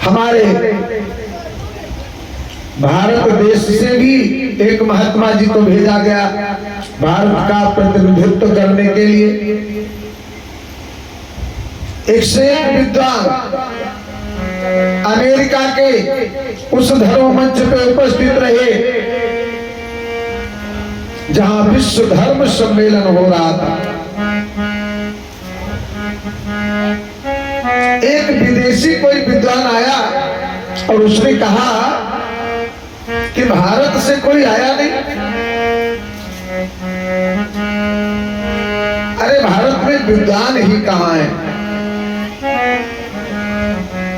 हमारे भारत देश से भी एक महात्मा जी को भेजा गया भारत का प्रतिनिधित्व करने के लिए। एक से एक विद्वान अमेरिका के उस धर्म मंच पे उपस्थित रहे जहां विश्व धर्म सम्मेलन हो रहा था। एक विदेशी कोई विद्वान आया और उसने कहा कि भारत से कोई आया नहीं। अरे भारत में विद्वान ही कहाँ है?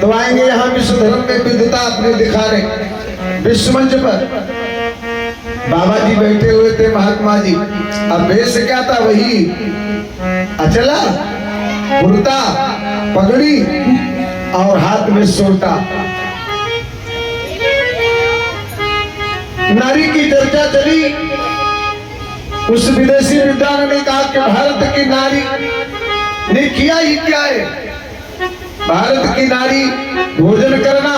तो आएंगे यहाँ विश्व धर्म में विद्वता अपने दिखाने विश्व मंच पर। बाबा जी बैठे हुए थे, महात्मा जी। अब वेश क्या था? वही अचला, कुर्ता, पगड़ी और हाथ में सोटा। नारी की चर्चा चली। उस विदेशी विद्वान ने कहा कि भारत की नारी ने किया ही क्या है? भारत की नारी भोजन करना,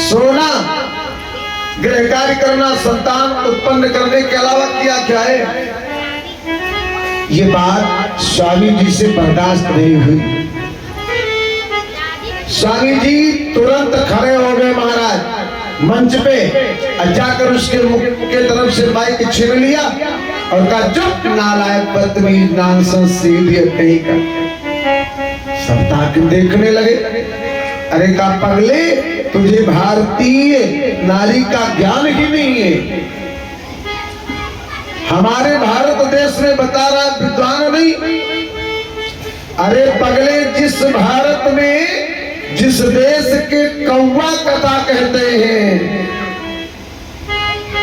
सोना, गृह कार्य करना, संतान उत्पन्न करने के अलावा किया क्या है? ये बात स्वामी जी से बर्दाश्त नहीं हुई। स्वामी जी तुरंत खड़े हो गए महाराज मंच पे, जाकर उसके मुख के तरफ से माइक छीन लिया और कहा, चुप नालायक, बदतमीज, नॉनसेंस, इडियट नहीं कर। सब ताक देखने लगे। अरे का पगले, तुझे भारतीय नारी का ज्ञान ही नहीं है। हमारे भारत देश में बता रहा विद्वान नहीं। अरे पगले, जिस भारत में जिस देश के कौवा कथा कहते हैं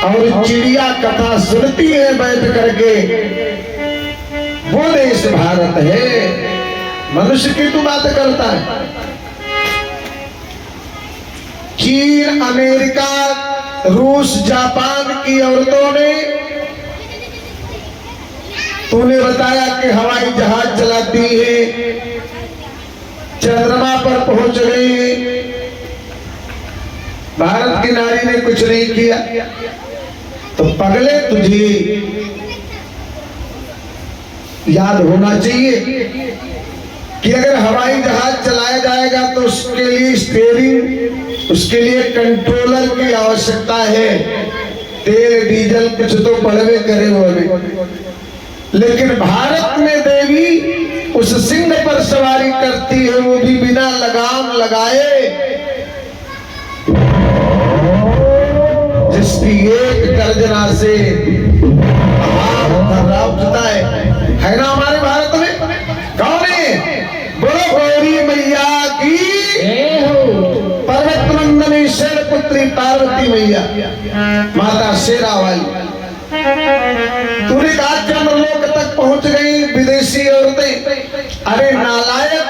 और चिड़िया कथा सुनती है बैठ करके, वो देश भारत है। मनुष्य की तू बात करता है। चीन, अमेरिका, रूस, जापान की औरतों ने, तूने बताया कि हवाई जहाज चलाती है, चंद्रमा पर पहुंच गई। भारत की नारी ने कुछ नहीं किया। तो पगले, तुझे याद होना चाहिए कि अगर हवाई जहाज चलाया जाएगा तो उसके लिए स्टीयरिंग, उसके लिए कंट्रोलर की आवश्यकता है। तेल डीजल कुछ तो पड़वे करे वो में। लेकिन भारत में देवी उस सिंह पर सवारी करती है, वो भी बिना लगाम लगाए, जिसकी एक गर्जना से उठता है ना हमारे भारत में। कौन है? बोलो गौरी मैया की, पर्वत नंदनी शेर पुत्री पार्वती मैया, माता शेरा वाली। तूने कहा चंद्रलोक तक पहुंच गई विदेशी औरतें। अरे नालायक,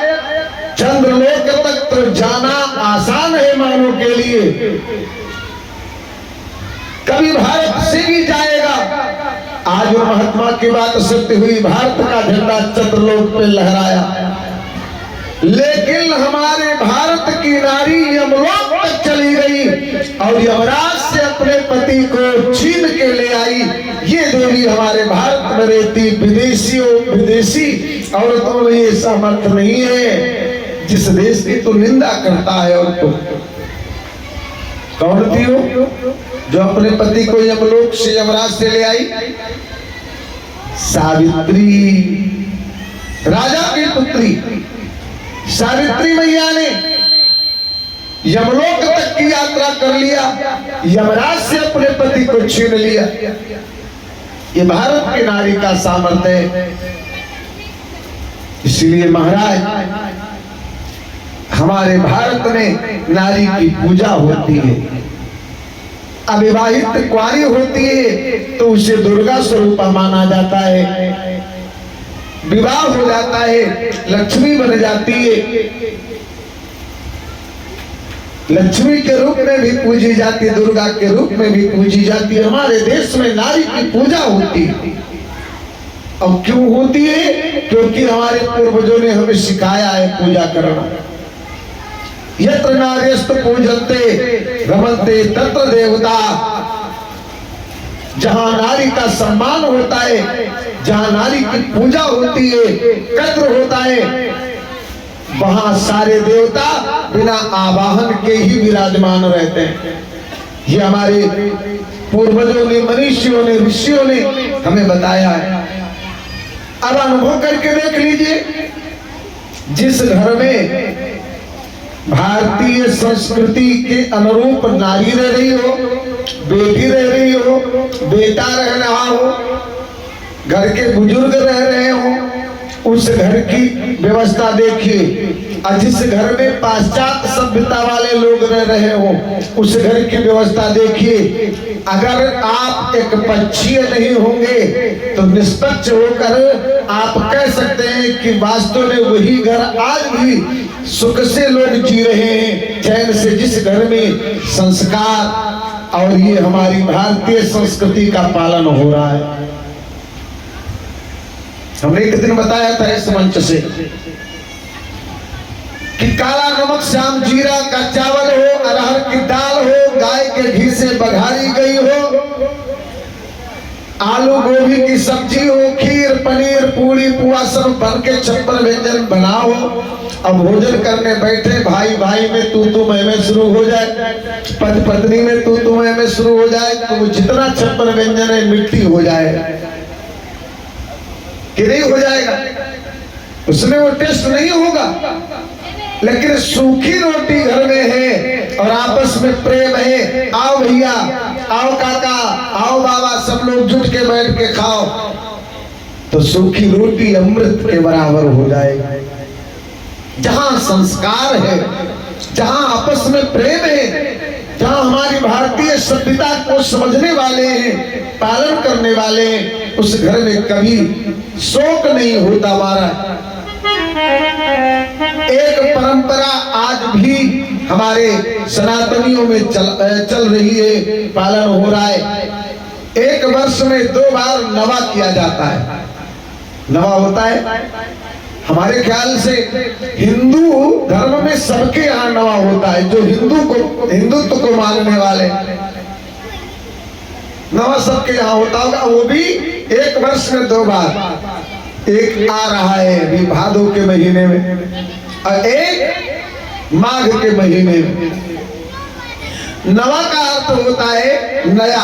चंद्रलोक तक तो जाना आसान है मानव के लिए, कभी भारत से भी जाएगा। आज वो महात्मा की बात सत्य हुई, भारत का झंडा चंद्रलोक पे लहराया। लेकिन हमारे भारत की नारी यमलोक तक चली गई और यमराज से अपने पति को छीन के ले आई। ये देवी हमारे भारत में रहती विदेशी औरतों में ये सामर्थ्य नहीं है। जिस देश की तो निंदा करता है और तो कौन थी वो जो अपने पति को यमलोक से, यमराज से ले आई? सावित्री, राजा की पुत्री सावित्री मैया ने यमलोक तक की यात्रा कर लिया, यमराज से अपने पति को छीन लिया। ये भारत की नारी का सामर्थ्य है। इसलिए महाराज, हमारे भारत में नारी की पूजा होती है। अविवाहित कुंवारी होती है तो उसे दुर्गा स्वरूप माना जाता है। विवाह हो जाता है, लक्ष्मी बन जाती है, लक्ष्मी के रूप में भी पूजी जाती है, दुर्गा के रूप में भी पूजी जाती है। हमारे देश में नारी की पूजा होती है। अब क्यों होती है? क्योंकि हमारे पूर्वजों ने हमें सिखाया है पूजा करना। यत्र नार्यस्तु पूजन्ते रमन्ते तत्र देवता। जहां नारी का सम्मान होता है, जहां नारी की पूजा होती है, कद्र होता है, वहां सारे देवता बिना आवाहन के ही विराजमान रहते हैं। ये हमारे पूर्वजों ने, मनीषियों ने, ऋषियों ने हमें बताया है। अब अनुभव करके देख लीजिए, जिस घर में भारतीय संस्कृति के अनुरूप नारी रह रही हो, बेटी रह रही हो, बेटा रह रहा हो, घर के बुजुर्ग रह रहे हो, उस घर की व्यवस्था देखिए। और जिस घर में पाश्चात्य सभ्यता वाले लोग रह रहे हो, उस घर की व्यवस्था देखिए। अगर आप एक पक्षीय नहीं होंगे तो निष्पक्ष होकर आप कह सकते हैं कि वास्तव में वही घर आज भी सुख से लोग जी रहे हैं, चैन से, जिस घर में संस्कार और ये हमारी भारतीय संस्कृति का पालन हो रहा है। हमने एक दिन बताया था इस मंच से कि काला नमक, श्याम जीरा का चावल हो, अरहर की दाल हो, गाय के घी से बघारी गई हो, आलू गोभी की सब्जी हो, खीर, पनीर, पूरी, पुआ सब बन के 56 व्यंजन बनाओ। अब भोजन करने बैठे, भाई भाई में तू मैं शुरू हो जाए, पति पत्नी में तू मैं शुरू हो जाए, तो जितना 56 व्यंजन है मिट्टी हो जाए कि नहीं हो जाएगा, उसमें वो टेस्ट नहीं होगा। लेकिन सूखी रोटी घर में है और आपस में प्रेम है, आओ भैया, आओ काका, आओ बाबा, सब लोग जुट के बैठ के खाओ, तो सूखी रोटी अमृत के बराबर हो जाएगी। जहां संस्कार है, जहां आपस में प्रेम है, जहां हमारी भारतीय सभ्यता को समझने वाले हैं, पालन करने वाले हैं, उस घर में कभी शोक नहीं होता। हमारा एक परंपरा आज भी हमारे सनातनियों में चल रही है, पालन हो रहा है। एक वर्ष में 2 बार नवा किया जाता है। नवा होता है हमारे ख्याल से हिंदू धर्म में सबके यहाँ नवा होता है, जो हिंदुत्व को मानने वाले, नवा सबके यहाँ होता होगा। वो भी एक वर्ष में 2 बार। एक आ रहा है अभी भादो के महीने में और एक माघ के महीने में। नवा का अर्थ होता है नया।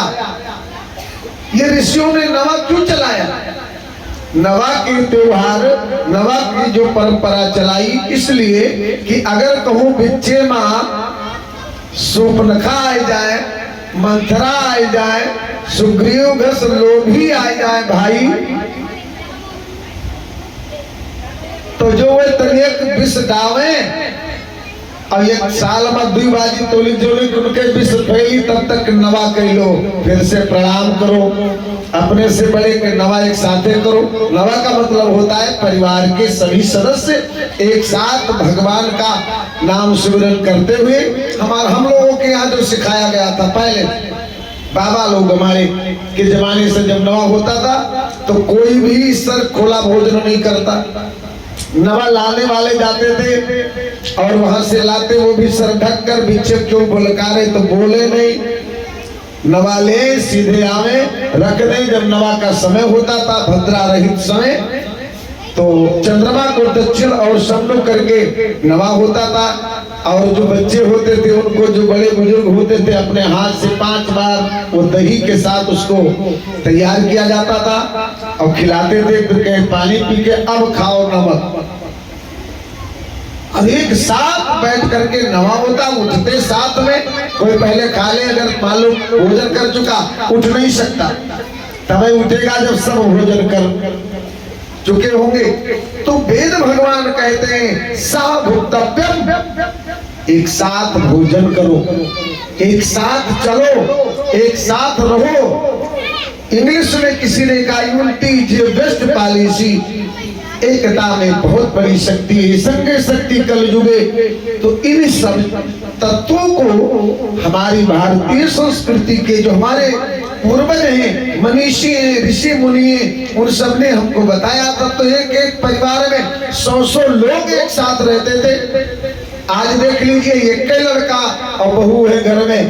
ये ऋषियों ने नवा क्यों चलाया? नवा के त्योहार, नवा की जो परंपरा चलाई, इसलिए कि अगर कहूं बिच्चे माँ सूपनखा आ जाए, मंथरा आ जाए, सुग्रीव घस लोभी आ जाए भाई, तो जो वे तनिक विष डावे और एक साल में 2 बाजी तोली जोली उनके विष फैली, तब तक नवा कह लो, फिर से प्रणाम करो, अपने से बड़े के नवा एक साथे करो। नवा का मतलब होता है परिवार के सभी सदस्य एक साथ भगवान का नाम सिमरन करते हुए। हम लोगों के यहाँ जो सिखाया गया था पहले, बाबा लोग हमारे के जमाने से जब नवा होता था तो कोई भी सर खोला भोजन नहीं करता। नवा लाने वाले जाते थे और वहां से लाते, वो भी सर ढक कर, भिक्षक क्यों बुलकारे तो बोले नहीं, नवा ले सीधे आवे रख दे। जब नवा का समय होता था, भद्रा रहित समय, तो चंद्रमा को दक्षिण और समनु करके नवा होता था। और जो बच्चे होते थे उनको, जो बड़े बुजुर्ग होते थे, अपने हाथ से 5 बार वो दही के साथ उसको तैयार किया जाता था और खिलाते थे। फिर कहे पानी पी के अब खाओ नमक। अब एक साथ बैठ करके नवा होता, उठते साथ में, कोई पहले खा ले, अगर मालूम भोजन कर चुका उठ नहीं सकता, तभी उठेगा जब सब भोजन कर चुके होंगे। तो वेद भगवान कहते हैं साभुक्तव्यम, एक साथ भोजन करो, एक साथ चलो, एक साथ रहो। इंग्लिश में किसी ने कहा यूनिटी इज बेस्ट पॉलिसी, एकता में बहुत बड़ी शक्ति है, संगे शक्ति कलयुगे। तो इन सब तत्वों को हमारी भारतीय संस्कृति के जो हमारे पूर्वज हैं, मनीषी हैं, ऋषि मुनि हैं, उन सब ने हमको बताया था। तो एक परिवार में 100 लोग एक साथ रहते थे। आज देख लीजिए एक ही लड़का और बहू है घर में,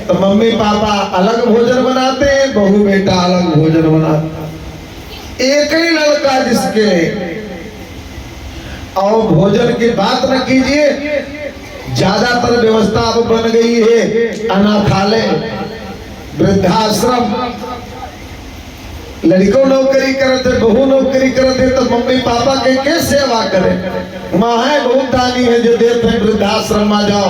तो मम्मी पापा अलग भोजन बनाते हैं, बहू बेटा अलग भोजन बनाते। एक ही लड़का जिसके, और भोजन की बात न कीजिए, ज्यादातर व्यवस्था अब बन गई है अनाथालय, वृद्धाश्रम। लड़कों नौकरी करते, बहू नौकरी करते, तो मम्मी पापा के कैसे सेवा करें? माँ है बहुत दानी है जो देते हैं वृद्धाश्रम आ जाओ।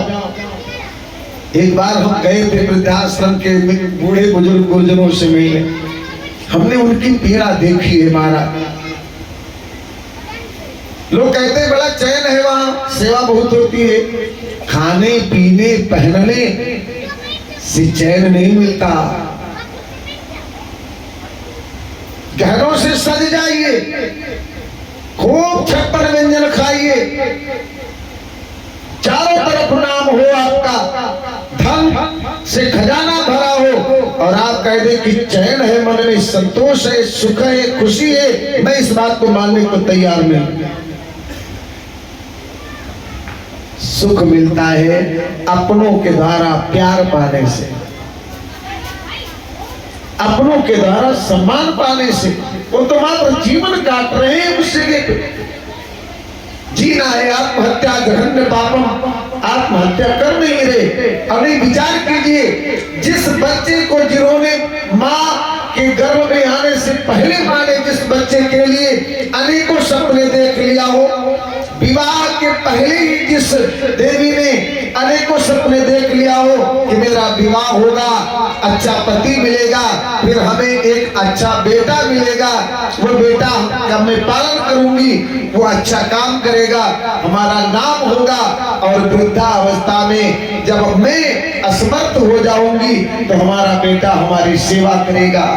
एक बार हम गए थे वृद्धाश्रम के बूढ़े बुजुर्ग गुरुजनों से मिलने, हमने उनकी पीड़ा देखी है महाराज। लोग कहते हैं बड़ा चैन है वहां, सेवा बहुत होती है, खाने पीने पहनने से चैन नहीं मिलता। गहनों से सज जाइए, खूब 56 व्यंजन खाइए, चारों तरफ नाम हो आपका, धन से खजाना भरा हो, और आप कह दे कि चैन है मन में, संतोष है, सुख है, खुशी है, मैं इस बात को मानने को तैयार नहीं। सुख मिलता है अपनों के द्वारा प्यार पाने से, अपनों के द्वारा सम्मान पाने से। वो तो मात्र जीवन काट रहे हैं, उससे जीना है। आत्महत्या जघन्य पापम, आत्महत्या कर नहीं रहे। अभी विचार कीजिए, जिस बच्चे को जिन्होंने माँ के गर्भ में आने से पहले माँ ने जिस बच्चे के लिए अनेकों सपने देख लिया हो, विवाह के पहले ही जिस देवी ने अनेकों सपने देख लिया हो कि मेरा विवाह होगा, अच्छा पति मिलेगा, फिर हमें एक अच्छा बेटा मिलेगा, वो बेटा का मैं पालन करूंगी, वो अच्छा काम करेगा, हमारा नाम होगा, और वृद्धावस्था में जब मैं असमर्थ हो जाऊंगी तो हमारा बेटा हमारी सेवा करेगा।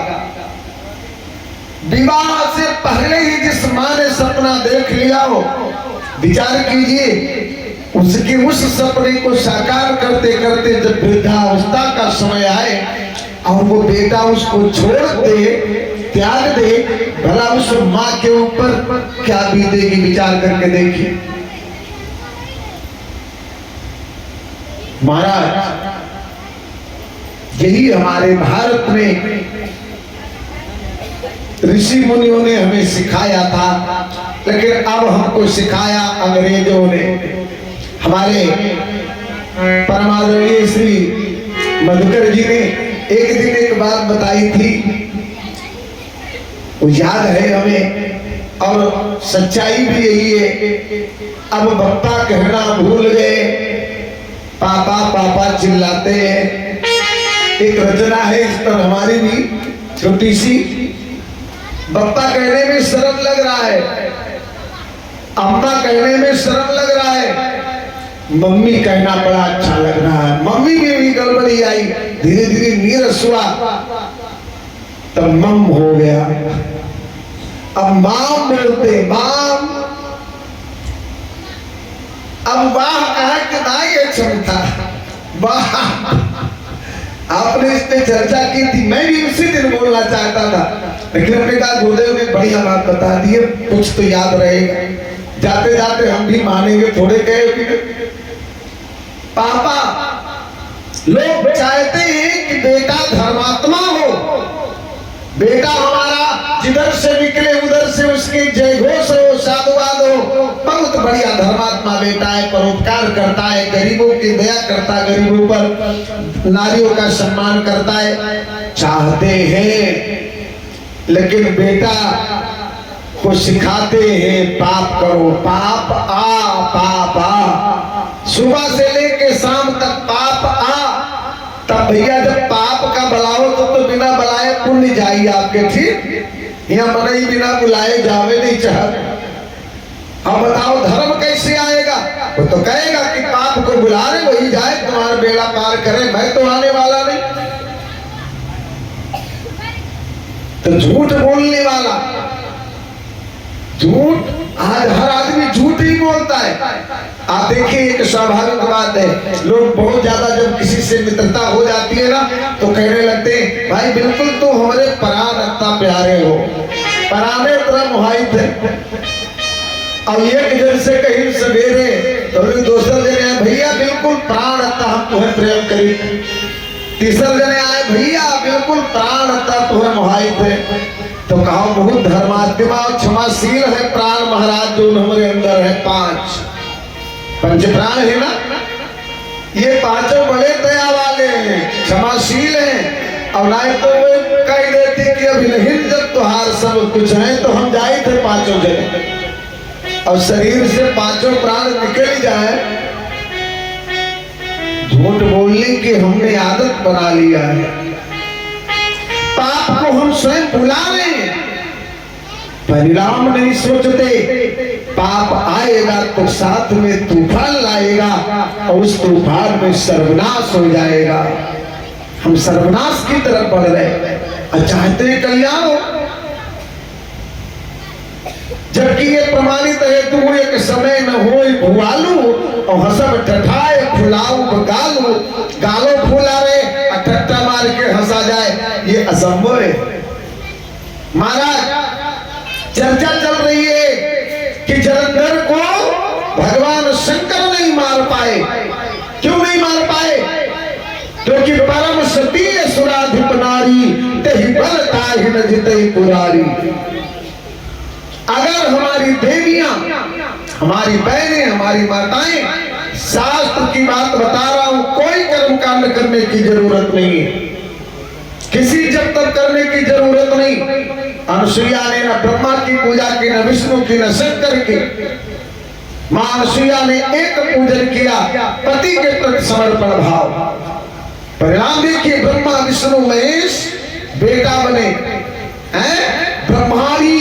विवाह से पहले ही जिस माँ ने सपना देख लिया हो, विचार कीजिए, उसके उस सपने को साकार करते करते जब वृद्धावस्था का समय आए और वो बेटा उसको छोड़ दे, त्याग दे, भला उस माँ के ऊपर क्या बीतेगी? विचार करके देखिए महाराज। यही हमारे भारत में ऋषि मुनियों ने हमें सिखाया था, लेकिन अब हमको सिखाया अंग्रेजों ने। हमारे परमादरणीय श्री मधुकर जी ने एक दिन एक बात बताई थी, वो याद है हमें, और सच्चाई भी यही है। अब बप्पा कहना भूल गए, पापा पापा चिल्लाते हैं। एक रचना है इस पर हमारी भी छोटी सी। बप्पा कहने में शर्म लग रहा है, अम्मा कहने में शर्म लग रहा है, मम्मी कहना बड़ा अच्छा लग रहा है। मम्मी में भी गड़बड़ी आई, धीरे धीरे नीरस हुआ, तब मम हो गया। अब माम बोलते, माम। अब वाह कहा कि ना ये क्षमता, वाह। आपने इस पे चर्चा की थी, मैं भी उसी दिन बोलना चाहता था, लेकिन हमने कहा गुरुदेव ने बढ़िया बात बता दी है, कुछ तो याद रहेगा। जाते जाते हम भी मानेंगे, थोड़े कहे पापा लोग चाहते हैं कि बेटा धर्मात्मा हो, बेटा हमारा जिधर से निकले उधर से उसकी जय घोष हो, साधुवाद हो, बहुत बढ़िया धर्मात्मा बेटा है, परोपकार करता है, गरीबों की दया करता है, गरीबों पर नारियों का सम्मान करता है, चाहते हैं। लेकिन बेटा को सिखाते हैं पाप करो, पाप पाप आ, सुबह से लेके शाम तक पाप आ। तब भैया जब पाप का बुलाओ तो बिना बुलाए पुण्य जाइए आपके, ठीक? यहाँ मन ही बिना बुलाए जावे नहीं चाहते। अब बताओ धर्म कैसे आएगा? वो तो कहेगा कि पाप को बुला रहे वही जाए, तुम्हारा बेड़ा पार करे, मैं तो आने वाला नहीं। तो झूठ बोलने वाला, झूठ, आज हर आदमी झूठ ही बोलता है। आप देखिए एक स्वाभाविक बात है, लोग बहुत ज्यादा जब किसी से मित्रता हो जाती है ना तो कहने लगते हैं भाई बिल्कुल तो हमारे प्राण इतना प्यारे हो, पराने तरह मोहित है। अब एक जन से कहीं सवेरे तो दूसरा दिन बिल्कुल प्राण हम तुम्हें प्रेम करी। तीसरे जने आए, भैया बिल्कुल प्राण तुम्हें मोहाई थे। तो कहा बहुत धर्मात्मा और क्षमाशील है प्राण महाराज जो हमारे अंदर है। पंच प्राण है ना, ये पांचों बड़े दया वाले हैं, क्षमाशील हैं। और ना तो वो कह देती कि अभी नहीं जब तुहार सब कुछ है तो हम जाए थे पांचों जने, और शरीर से पांचों प्राण निकल जाए। झूठ बोलने की हमने आदत बना लिया है, पाप को हम स्वयं भुला रहे हैं, परिणाम नहीं सोचते। पाप आएगा तो साथ में तूफान लाएगा और उस तूफान में सर्वनाश हो जाएगा। हम सर्वनाश की तरफ बढ़ रहे और चाहते हैं कल्याण हो, जबकि ये प्रमाणित है तू एक समय न होई भुआलू और हसब ठठाए फुलाऊ गालू। गालो फूला रे और ठट्टा मार के हंसा जाए, ये असंभव है। महाराज चर्चा चल रही है कि जलंधर को भगवान शंकर नहीं मार पाए। क्यों नहीं मार पाए? क्योंकि परम सती सुराधिप नारी तेहि बल ताहि न जितहि पुरारी। अगर हमारी देवियां, हमारी बहनें, हमारी माताएं, शास्त्र की बात बता रहा हूं, कोई कर्म कांड करने की जरूरत नहीं है, किसी जब तक करने की जरूरत नहीं। अनुसुईया ने न ब्रह्मा की पूजा की, न विष्णु की, न शंकर की। मां अनुसुईया ने एक पूजन किया, पति के प्रति समर्पण भाव। परिणाम देखिए, ब्रह्मा विष्णु महेश बेटा बने हैं। ब्रह्माणी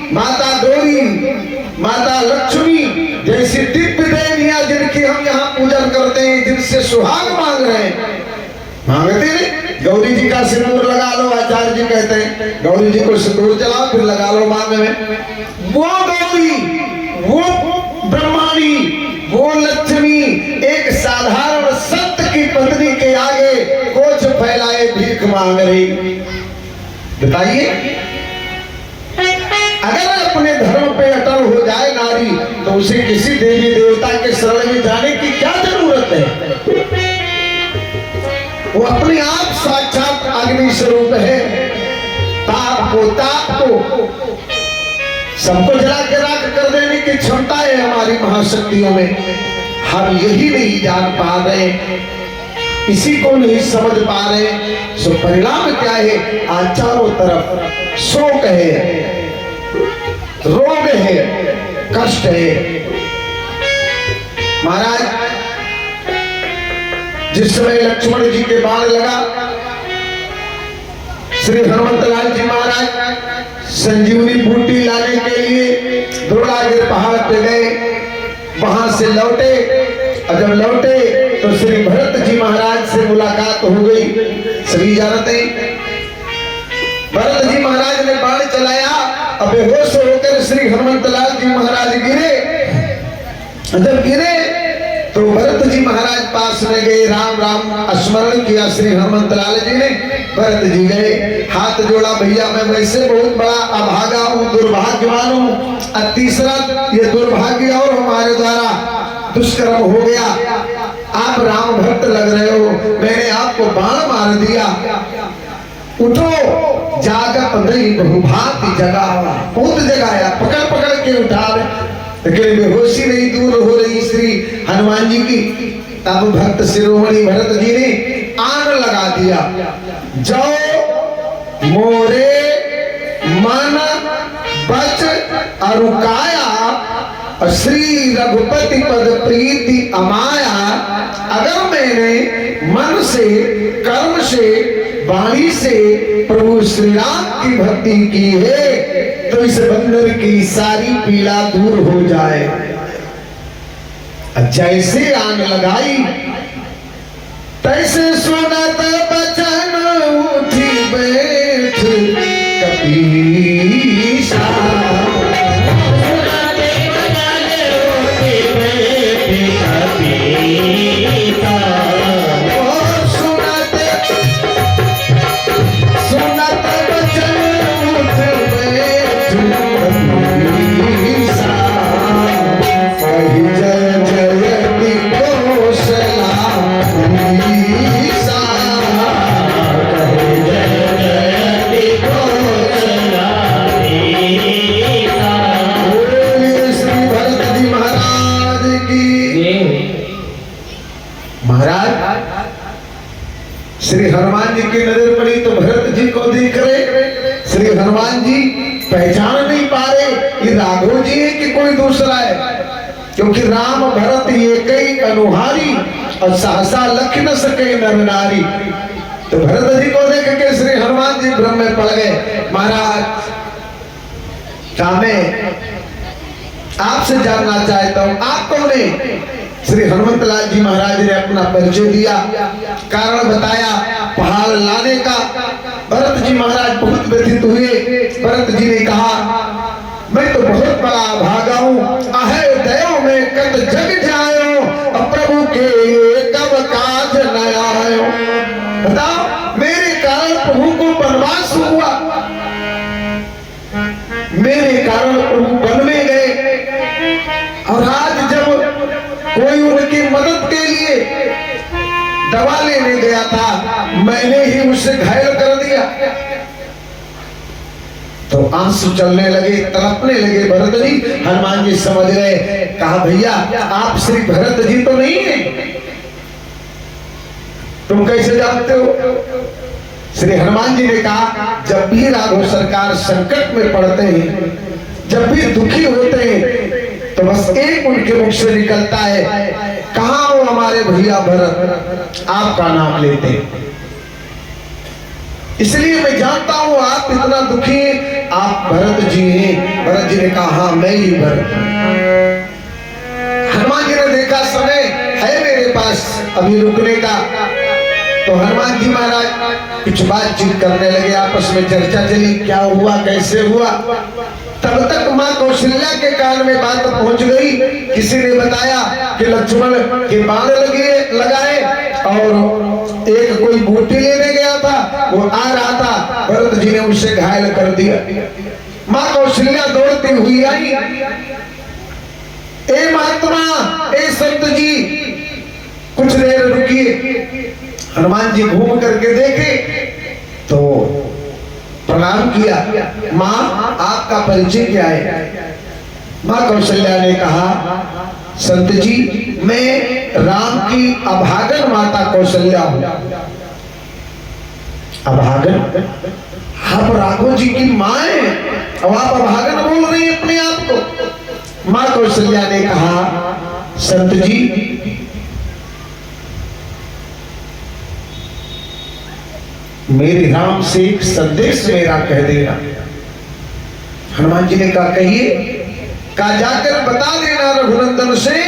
माता गौरी, माता लक्ष्मी जैसी दिव्य देवियां जिनकी हम यहाँ पूजन करते हैं, जिनसे सुहाग मांग रहे हैं, मांगते नहीं। गौरी जी का सिंदूर लगा लो, आचार्य जी कहते हैं गौरी जी को सिंदूर चलाओ फिर लगा लो मांग में। वो गौरी, वो ब्रह्माणी, वो लक्ष्मी एक साधारण संत की पत्नी के आगे कोच फैलाए भीख मांग रही। बताइए, अगर अपने धर्म पे अटल हो जाए नारी तो उसे किसी देवी देवता के शरण में जाने की क्या जरूरत है? वो अपने आप साक्षात अग्नि स्वरूप है। ताप को सबको जला के राख कर देने की क्षमता है हमारी महाशक्तियों में। हम यही नहीं जान पा रहे, इसी को नहीं समझ पा रहे। सो परिणाम क्या है? आज चारों तरफ शोक है, रोग है, कष्ट है। महाराज जिस समय लक्ष्मण जी के बाण लगा, श्री हनुमंतलाल जी महाराज संजीवनी बूटी लाने के लिए द्रोणागिर पहाड़ पे गए, वहां से लौटे। और जब लौटे तो श्री भरत जी महाराज से मुलाकात हो गई। सभी जानते हैं भरत जी महाराज ने बाण चलाया, अब बेहोश होकर श्री हनुमंतलाल जी महाराज गिरे। जब गिरे तो भरत जी महाराज पास में गए, राम राम स्मरण किया श्री हनुमंतलाल जी ने। भरत जी गए, हाथ जोड़ा, भैया मैं वैसे बहुत बड़ा अभागा हूँ, दुर्भाग्यवान हूँ, और तीसरा ये दुर्भाग्य और हमारे द्वारा दुष्कर्म हो गया। आप राम भक्त लग रहे हो, मैंने आपको बाण मार दिया, उठो। जागत नहीं बहुभांति जगावा, बहुत जगाया, पकड़ पकड़ के उठा लेकिन बेहोशी नहीं दूर हो रही श्री हनुमान जी की। तब भक्त शिरोमणि भरत जी ने आग लगा दिया, जो मोरे मन बच अरुकाया श्री रघुपति पद प्रीति अमाया। अगर मैंने मन से, कर्म से, वाणी से प्रभु श्री राम की भक्ति की है तो इस बंदर की सारी पीड़ा दूर हो जाए। जैसे आग लगाई तैसे सुनत बचन उठी बैठ कपीसा। जय जयति कौशला श्री हनुमान जी की नजर पड़ी तो भरत जी को देख रहे। श्री हनुमान जी पहचान नहीं पा रहे ये राघव जी है कि कोई दूसरा है, क्योंकि राम भरत ये कई अनुहारी और सहसा लख न सके नर नारी। तो भरत जी को देख के श्री हनुमान जी भ्रम में पड़ गए। महाराज मैं आपसे जानना चाहता हूं आप कौन है? श्री हनुमत लाल जी महाराज ने अपना परिचय दिया, कारण बताया पहाड़ लाने का। भरत जी महाराज बहुत व्यथित हुए। भरत जी ने कहा मैं तो बहुत बड़ा भागा हूँ, आहे दयो में कद जग जायो, प्रभु के कब काज न आयो। बताओ मेरे कारण प्रभु को वनवास हुआ, मेरे कारण प्रभु वन में गए, और आज जब कोई उनकी मदद के लिए दवा लेने गया था मैंने ही उसे घायल कर दिया। तो आंसू चलने लगे, तड़पने लगे भरत जी। हनुमान जी समझ गए, कहा भैया आप श्री भरत जी तो नहीं है, तुम कैसे जानते हो? श्री हनुमान जी ने कहा जब भी राघव सरकार संकट में पड़ते हैं, जब भी दुखी होते हैं, तो बस एक उनके मुख से निकलता है, कहाँ हो हमारे भैया भरत, आपका नाम लेते हैं। इसलिए मैं जानता हूं आप इतना दुखी हैं, आप भरत जी हैं। भरत जी ने कहा हाँ मैं ही भरत। हनुमान जी ने देखा समय है मेरे पास अभी रुकने का, तो हनुमान जी महाराज कुछ बातचीत करने लगे, आपस में चर्चा चली क्या हुआ कैसे हुआ। तब तक मां कौशल्या के कान में बात पहुंच गई। किसी ने बताया कि लक्ष्मण के बाण लगाए और एक कोई बूटी लेने गया था, वो आ रहा था, भरत जी ने उसे घायल कर दिया। मां कौशल्या दौड़ती हुई आई, ए महात्मा ए संत जी कुछ देर रुकिए। हनुमान जी घूम करके देखे तो प्रणाम किया। माँ आपका परिचय क्या है? माँ कौशल्या ने कहा संत जी मैं राम की अभागन माता कौशल्या हूं। अभागन? आप राघव जी की माँ हैं और आप अभागन बोल रही हैं अपने आप को? माँ कौशल्या ने कहा संत जी मेरे राम से एक संदेश मेरा कह देना। हनुमान जी ने कहा कहिए। कहा जाकर बता देना रघुनंदन से,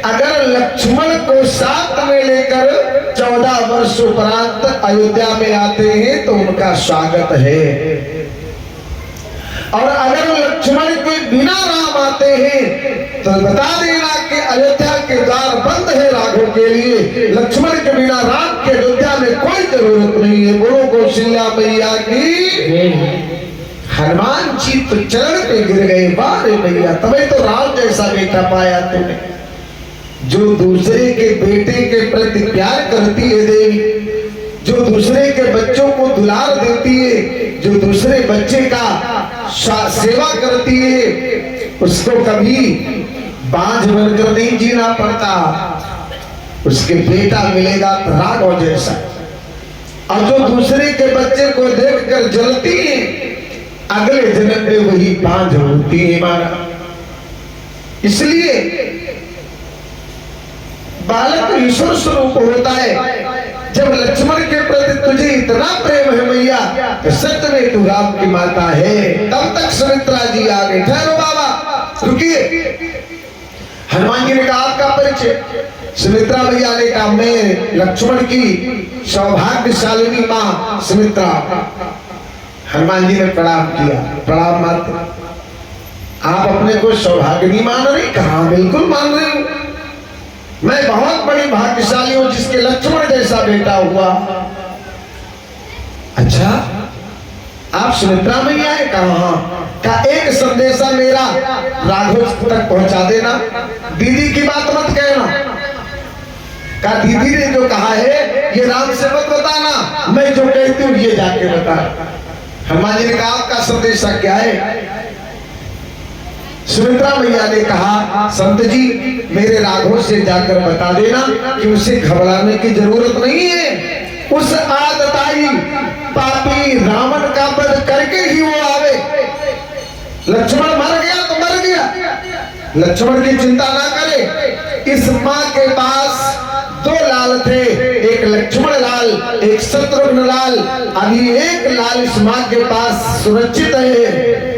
अगर लक्ष्मण को साथ में लेकर 14 वर्ष उपरांत अयोध्या में आते हैं तो उनका स्वागत है, और अगर लक्ष्मण के बिना राम आते हैं तो बता देना कि अयोध्या के द्वार बंद है राघव के लिए। लक्ष्मण के बिना राम के अयोध्या में कोई जरूरत नहीं है। बोलो कौशल्या मैया की। हनुमान जी तो चरण पे गिर गए, बारे भैया तभी तो राम जैसा बेटा पाया तूने, जो दूसरे के बेटे के प्रति प्यार करती है देवी, जो दूसरे के बच्चों को दुलार देती है, जो दूसरे बच्चे का सेवा करती है, उसको कभी बांझ बनकर नहीं जीना पड़ता। उसके बेटा मिलेगा राघव जैसा, और जो दूसरे के बच्चे को देखकर जलती है अगले जन्म में वही बांझ होती है माना। इसलिए बालक ईश्वर स्वरूप होता है। जब लक्ष्मण के प्रति तुझे इतना प्रेम है मैया तो सत्य में तू राम की माता है। तब तक सुमित्रा जी आ गए। ठहरो बाबा रुकिए। हनुमान जी ने कहा आपका परिचय? सुमित्रा मैया ने कहा मैं लक्ष्मण की सौभाग्यशालिनी मां सुमित्रा। हनुमान जी ने प्रणाम किया। प्रणाम माता, आप अपने को सौभाग्यनी मान रही? कहा बिल्कुल मान रही हूं, मैं बहुत बड़ी भाग्यशाली हूं जिसके लक्ष्मण जैसा बेटा हुआ। अच्छा आप सुमित्रा मैया है? कहा का एक संदेशा मेरा राघव तक पहुंचा देना, दीदी की बात मत कहना। का दीदी ने जो कहा है ये राम से मत बताना, मैं जो कहती हूँ ये जाके बता। हनुमान जी ने कहा आपका संदेशा क्या है? सुमित्रा मैया ने कहा संत जी मेरे राघव से जाकर बता देना कि उसे घबराने की जरूरत नहीं है, उस आदताई पापी रावण का वध करके ही वो आवे। लक्ष्मण मर गया तो मर गया, लक्ष्मण की चिंता ना करे। इस माँ के पास दो लाल थे, एक लक्ष्मण लाल, एक शत्रुघ्न लाल। अभी एक लाल इस माँ के पास सुरक्षित है,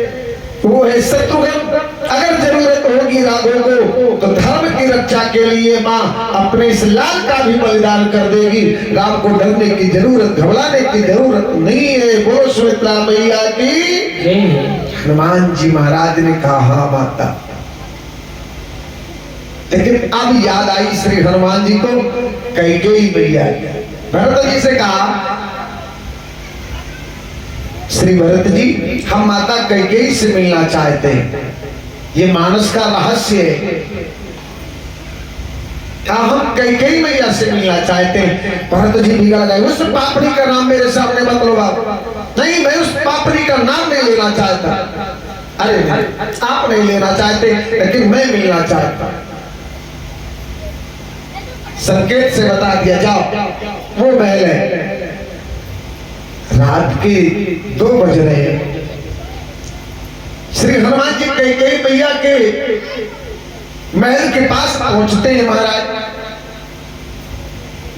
वो है शत्रुघ्न। अगर जरूरत होगी राघव को तो धर्म की रक्षा के लिए माँ अपने इस लाल का भी बलिदान कर देगी। राम को डरने की जरूरत, घबराने की जरूरत नहीं है। बोलो सुमित्रा मैया की। हनुमान जी महाराज ने कहा हाँ माता। लेकिन अब याद आई श्री हनुमान जी को कैकेयी मैया। भरत जी से कहा श्री भरत जी हम माता कैकेयी से मिलना चाहते हैं, ये मानस का रहस्य है। क्या हम कैकेयी मैया से मिलना चाहते हैं? भरत जी बिगड़ गए, उस पापड़ी का नाम मेरे सामने मत लो आप। नहीं, मैं उस पापड़ी का नाम नहीं लेना चाहता। अरे आप नहीं लेना चाहते लेकिन मैं मिलना चाहता। संकेत से बता दिया जाओ वो महल है। रात के 2 बज रहे हैं। श्री हनुमान जी कैकेयी मैया के महल के पास पहुंचते हैं। महाराज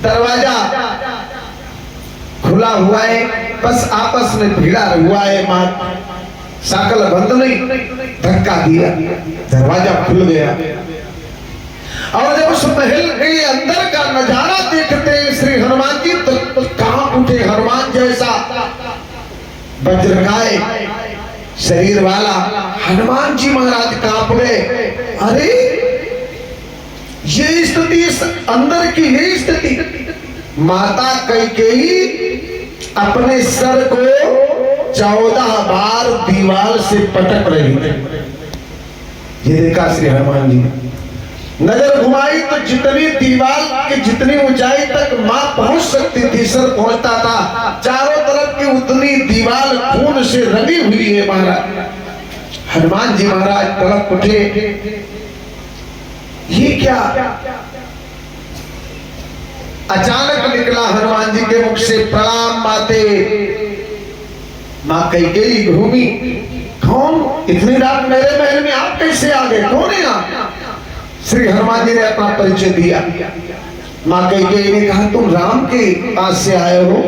दरवाजा खुला हुआ है, बस आपस में भिड़ा हुआ है। मां साकल बंद नहीं, धक्का दिया, दरवाजा खुल गया। और जब उस महल के अंदर का नजारा देखते हैं श्री हनुमान जी तो कांप उठे। हनुमान जैसा वज्रकाय शरीर वाला हनुमान जी महाराज कांप गए। अरे ये स्थिति, इस अंदर की ये स्थिति। माता कैकेयी अपने सर को 14 बार दीवार से पटक रही थी। ये देखा श्री हनुमान जी, नजर घुमाई तो जितनी दीवार की जितनी ऊंचाई तक मां पहुंच सकती थी, सर पहुंचता था। चारों तरफ की उतनी दीवार खून से रंगी हुई है। महाराज हनुमान जी महाराज तड़प उठे, ये क्या? अचानक निकला हनुमान जी के मुख से प्रणाम माते। मां कैकेयी घूमी, कौन इतनी रात मेरे महल में आप कैसे आ गए? कौन है आप? श्री हनुमान जी ने अपना परिचय दिया। मां कैकेयी ने कहा तुम राम के पास से आए हो?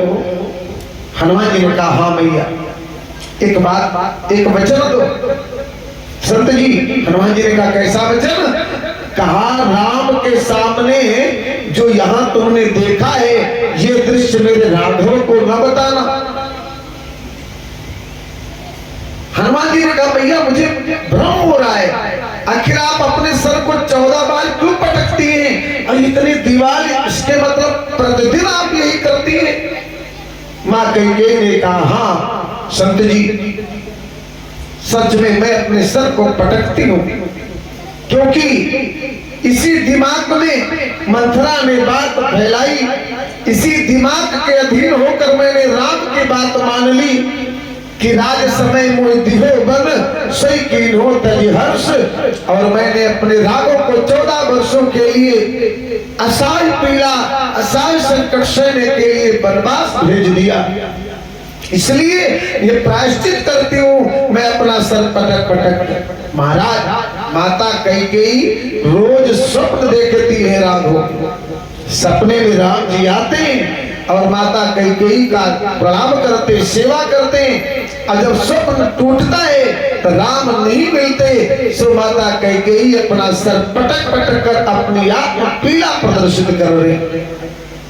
हनुमान जी ने कहा हाँ मैया। एक बात, एक वचन दो। संत जी, हनुमान जी ने कहा कैसा वचन? कहा राम के सामने जो यहाँ तुमने देखा है ये दृश्य मेरे राघव को न बताना। हनुमान जी ने कहा भैया मुझे भ्रम हो रहा है, आखिर आप अपने सर को 14 बार क्यों पटकती हैं? और इतनी दीवार, इसके मतलब प्रतिदिन आप यही करती हैं? मां कैकेयी ने कहा हाँ संत जी, सच में मैं अपने सर को पटकती हूँ, क्योंकि इसी दिमाग में मंथरा ने बात फैलाई, इसी दिमाग के अधीन होकर मैंने राम की बात मान ली कि राज समय मोहि दिहो बन सही कीन हो तजी हर्ष। और मैंने अपने राघव को 14 वर्षों के लिए असहाय पीड़ा, असहाय संकट सहने के लिए वनवास भेज दिया। इसलिए ये प्रायश्चित करती हूँ मैं अपना सर पटक पटक। महाराज माता कैकेयी रोज स्वप्न देखती है राघव, सपने में राम जी आते हैं और माता कैकेयी का प्रणाम करते, सेवा करते। और जब स्वप्न टूटता है तो राम नहीं मिलते, सो माता कैकेयी अपना सर पटक पटक कर अपनी आत्म पीड़ा प्रदर्शित कर रहे।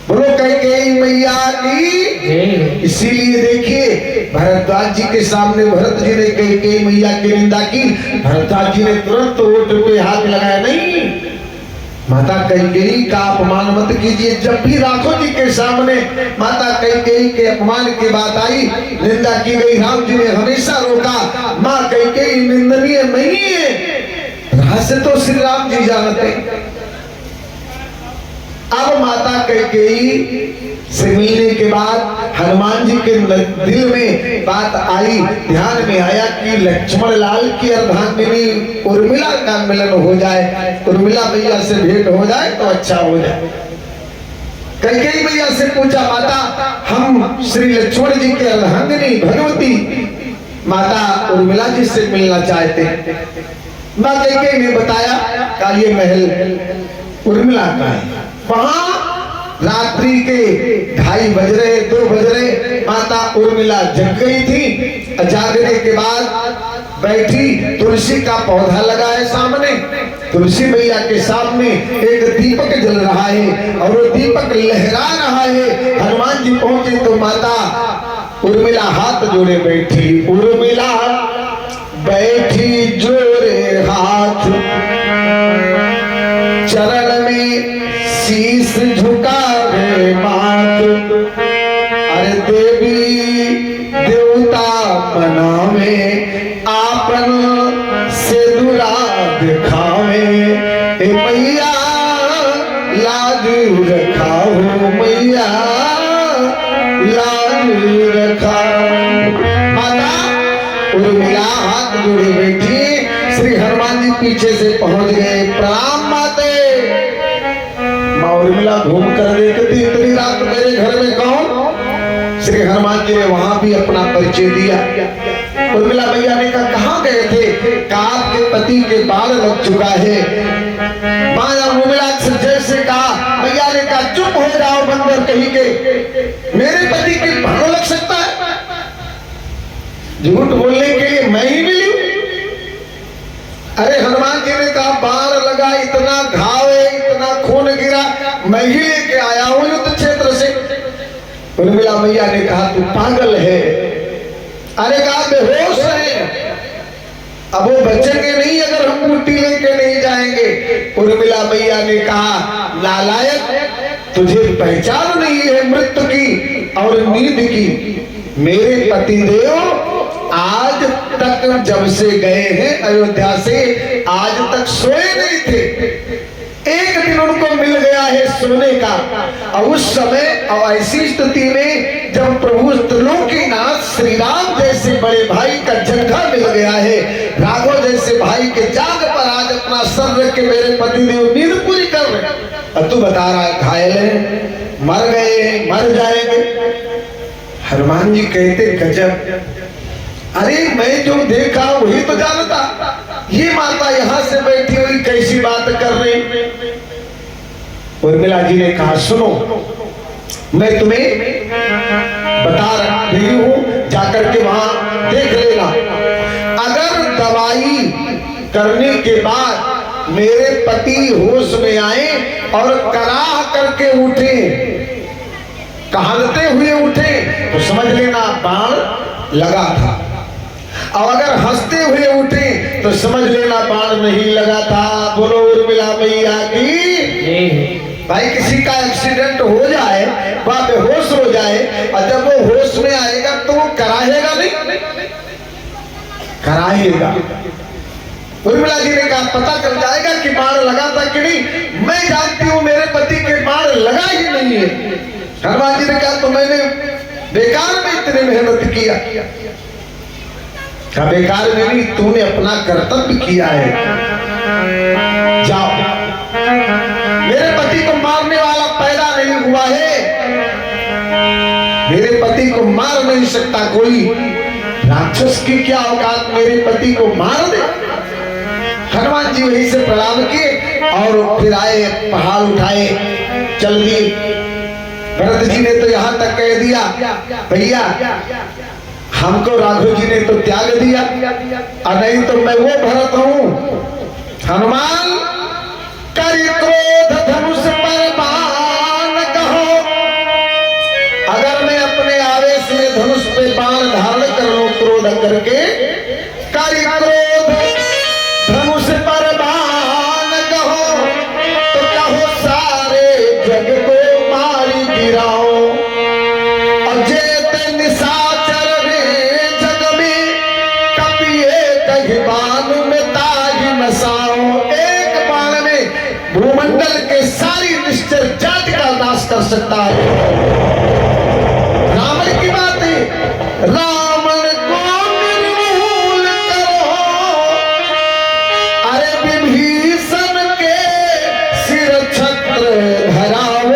बोलो कैकेयी मैया की। इसीलिए देखिए भरद्वाज जी के सामने भरत जी ने कैकेयी मैया की निंदा की, भरद्वाज जी ने तुरंत ओठ पे हाथ लगाया, नहीं माता कैकेयी का अपमान मत कीजिए। जब भी राघव जी के सामने माता कैकेयी के अपमान की बात आई, निंदा की गई, राम जी ने हमेशा रोका मां कैकेयी निंदनीय नहीं है, रहस्य तो श्री राम जी जानते। अब माता कैकेयी से मिलने के बाद हनुमान जी के दिल में बात आई, ध्यान में आया कि लक्ष्मण लाल की अर्धांगिनी उर्मिला का मिलन हो जाए, उर्मिला मैया से भेंट हो जाए तो अच्छा हो जाए। कैकेयी मैया से पूछा, माता हम श्री लक्ष्मण जी के अर्धांगिनी भगवती माता उर्मिला जी से मिलना चाहते हैं। माँ कैकेयी ने बताया का ये महल उर्मिला का है। वहां रात्रि के 2:30 बज रहे, 2 बज रहे, माता उर्मिला जग गई थी। जागने के बाद बैठी, तुलसी का पौधा लगा है सामने, तुलसी मैया के सामने एक दीपक जल रहा है और वो दीपक लहरा रहा है। हनुमान जी पहुंचे तो माता उर्मिला हाथ जोड़े बैठी। उर्मिला बैठी जोड़े हाथ, चरण में शीश झुकावे माथ। अरे देवी देवता मनावे, आपन से दुरा दिखावे। ए मैया लाज रखाओ, मैया लाज रखाओ। माता उर्मिला हाथ जोड़े बैठी। श्री हनुमान जी पीछे से पहुंच गए। प्रणाम माते। माँ उर्मिला घूम कर देखती, इतनी रात मेरे घर में कौन? श्री हनुमान जी ने वहां भी अपना परिचय दिया। उर्मिला मैया ने कहा, कहाँ गए थे? कहा आपके पति के बाल लग चुका है। माया उर्मिला से जैसे कहा, मैया ने कहा चुप हो जाओ बंदर कहीं के, मेरे पति के बाल लग सकता है? झूठ बोलने के लिए मैं ही मिली। अरे हनुमान जी ने कहा बाण लगा, इतना घाव है, इतना खून गिरा, मैं ही लेके आया हूं युद्ध क्षेत्र से। उर्मिला मैया ने कहा तू पागल है। अरे कहा बेहोश है, अब वो बचेंगे नहीं अगर हम बूटी लेके नहीं जाएंगे। उर्मिला मैया ने कहा नालायक, तुझे पहचान नहीं है मृत्यु की और नींद की। मेरे पतिदेव आज तक जब से गए हैं अयोध्या से, आज तक सोए नहीं थे। एक दिन उनको मिल गया है सोने का, और उस समय और ऐसी स्थिति में जब प्रभु त्रिलोकीनाथ श्री राम जैसे बड़े भाई का जगह मिल गया है, राघव जैसे भाई के जाग पर आज अपना सर रख के मेरे पतिदेव नींद पूरी कर रहे। और तू बता रहा है घायल है, मर गए, मर जाएंगे। हनुमान जी कहते गजब, अरे मैं जो देखा वही तो जानता, ये माता यहाँ से बैठी हुई कैसी बात कर रही। उर्मिला जी ने कहा सुनो, मैं तुम्हें बता रही हूं, जाकर के वहां देख लेना। अगर दवाई करने के बाद मेरे पति होश में आए और कराह करके उठे, कहलते हुए उठे, तो समझ लेना बाण लगा था। और अगर हंसते हुए उठे तो समझ लेना बाण नहीं लगा था। बोलो उर्मिला मैया की। भाई किसी का एक्सीडेंट हो जाए, वह बेहोश हो जाए, और जब वो होश में आएगा तो वो कराहेगा नहीं, कराहेगा। उर्मिला जी ने कहा पता चल जाएगा कि बाण लगा था कि नहीं। मैं जानती हूँ मेरे पति के बाण लगा ही नहीं है। हनुमान जी ने कहा तो मैंने बेकार में इतनी मेहनत किया। का बेकार में नहीं, तूने अपना कर्तव्य किया है। जाओ, मेरे पति को मारने वाला पैदा नहीं हुआ है, मेरे पति को मार नहीं सकता कोई। राक्षस की क्या औकात मेरे पति को मार दे। हनुमान जी वहीं से प्रणाम किए और फिर आए, पहाड़ उठाए, चल दिए। भरत जी ने तो यहां तक कह दिया भैया हमको राघव जी ने तो त्याग दिया, और नहीं तो मैं वो भरत हूं। हनुमान करी क्रोध धनुष पर बाण कहो, अगर मैं अपने आवेश में धनुष पे बाण धारण कर लूं क्रोध करके, करी क्रोध धनुष पर बाण कहो, तो कहो सारे जग को मारी गिराओ। और जेते निशाचर बाण में ताज नसाओ, एक बाण में भूमंडल के सारी निश्चर जाति का नाश कर सकता है। रावण की बात है, रावण को निर्मूल करो, अरे विभीषण के सिर छत्र धराओ।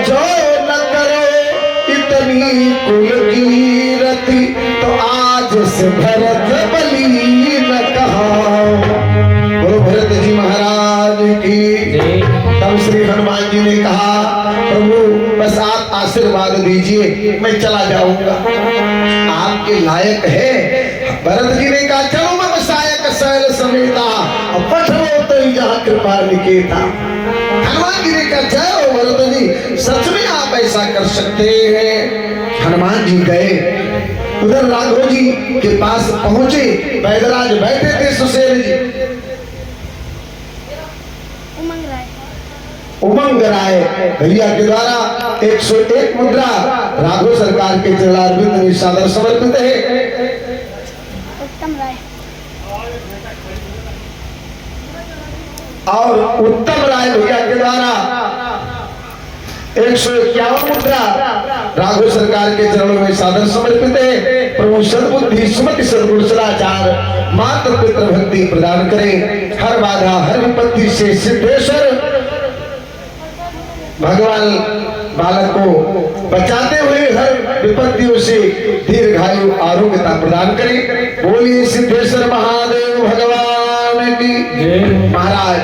जो न करो इतनी कुल कीरति तो आज से भरत बलि न कहा। गुरु भरत जी महाराज की। तब श्री हनुमान जी ने कहा प्रभु बस आप आशीर्वाद दीजिए, मैं चला जाऊंगा, आपके लायक है। भरत जी ने कहा चलो मैं बसायक शैल समेता पठो तो यहाँ कृपा निकेता। हनुमान जी ने कहा जाओ भरत जी, सच में आप ऐसा कर सकते हैं। हनुमान जी गए, उधर राघव जी के पास पहुंचे, बैदराज बैठे थे सुशेल जी। उमंग राय भैया के द्वारा 101 मुद्रा राघव सरकार के चरणारविंद में सादर समर्पित है। और उत्तम राय भैया के द्वारा 151 मुद्रा राघव सरकार के चरणों में सादर समर्पित है। प्रभु सद्बुद्धि सुमति सद्गुण सदाचार मातृ पितृ भक्ति प्रदान करें। हर बाधा हर विपत्ति से सिद्धेश्वर भगवान बालक को बचाते हुए हर विपत्तियों से दीर्घायु आरोग्यता प्रदान करें। बोलिए सिद्धेश्वर महादेव भगवान की। महाराज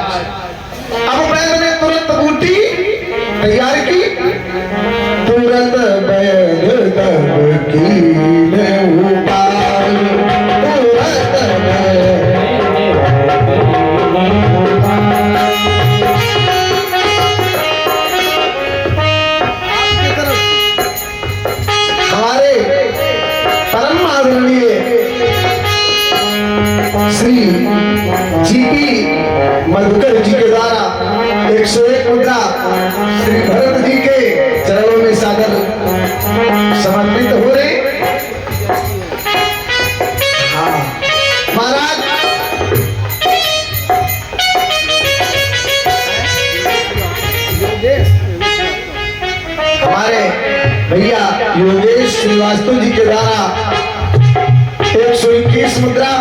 अब बैल ने तुरंत बूटी तैयार की, तुरंत बैल तब कीने उपाय, तुरंत हमारे परम आदरणीय श्री जीपी मधुकर जी के द्वारा 101 मुद्रा श्री भरत जी के चरणों में सादर समर्पित हो रहे। हाँ महाराज हमारे भैया योगेश श्रीवास्तव जी के द्वारा 121 मुद्रा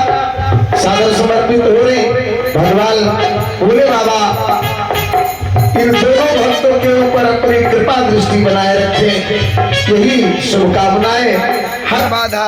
सादर समर्पित हो रही। भगवान भोले बाबा इन दोनों भक्तों के ऊपर अपनी कृपा दृष्टि बनाए रखें, यही शुभकामनाएं। हर बाधा